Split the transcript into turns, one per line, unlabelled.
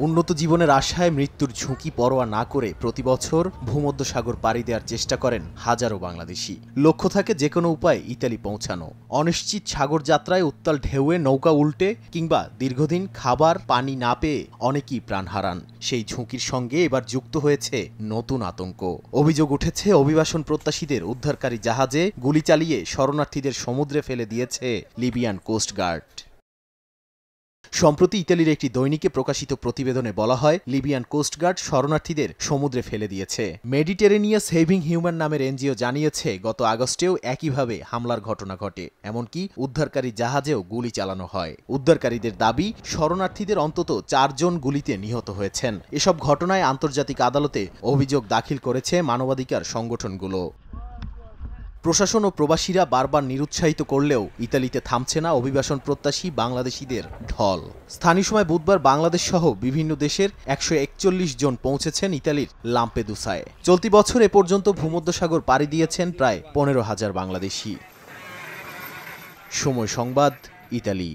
উন্নত জীবনের আশায় মৃত্যুর ঝুঁকি পরোয়া না করে প্রতিবছর ভূমধ্যসাগর পাড়ি দেওয়ার চেষ্টা করেন হাজারো বাংলাদেশি। লক্ষ্য থাকে যে কোনো উপায়ে ইতালি পৌঁছানো। অনিশ্চিত সাগর যাত্রায় উত্তাল ঢেউয়ে নৌকা উল্টে কিংবা দীর্ঘদিন খাবার পানি না পেয়ে অনেকেই প্রাণ হারান। সেই ঝুঁকির সঙ্গে এবার যুক্ত হয়েছে নতুন আতঙ্ক। অভিযোগ উঠেছে অভিবাসন প্রত্যাশীদের উদ্ধারকারী জাহাজে গুলি চালিয়ে শরণার্থীদের সমুদ্রে ফেলে দিয়েছে লিবিয়ান কোস্টগার্ড। সম্প্রতি ইতালির একটি দৈনিকে প্রকাশিত প্রতিবেদনে বলা হয়, লিবিয়ান কোস্টগার্ড শরণার্থীদের সমুদ্রে ফেলে দিয়েছে। মেডিটেরেনিয়াস সেভিং হিউম্যান নামের এনজিও জানিয়েছে, গত আগস্টেও একইভাবে হামলার ঘটনা ঘটে। এমনকি উদ্ধারকারী জাহাজেও গুলি চালানো হয়। উদ্ধারকারীদের দাবি, শরণার্থীদের অন্তত 4 জন গুলিতে নিহত হয়েছেন। এসব ঘটনায় আন্তর্জাতিক আদালতে অভিযোগ দাখিল করেছে মানবাধিকার সংগঠনগুলো। প্রশাসন ও প্রবাসীরা বারবার নিরুৎসাহিত করলেও ইতালিতে থামছে না অভিবাসন প্রত্যাশী বাংলাদেশিদের ঢল। স্থানীয় সময় বুধবার বাংলাদেশ সহ বিভিন্ন দেশের 141 জন পৌঁছেছেন ইতালির লাম্পেদুসায়। চলতি বছর এ পর্যন্ত ভূমধ্যসাগর পাড়ি দিয়েছেন প্রায় 15,000 বাংলাদেশি। সময় সংবাদ, ইতালি।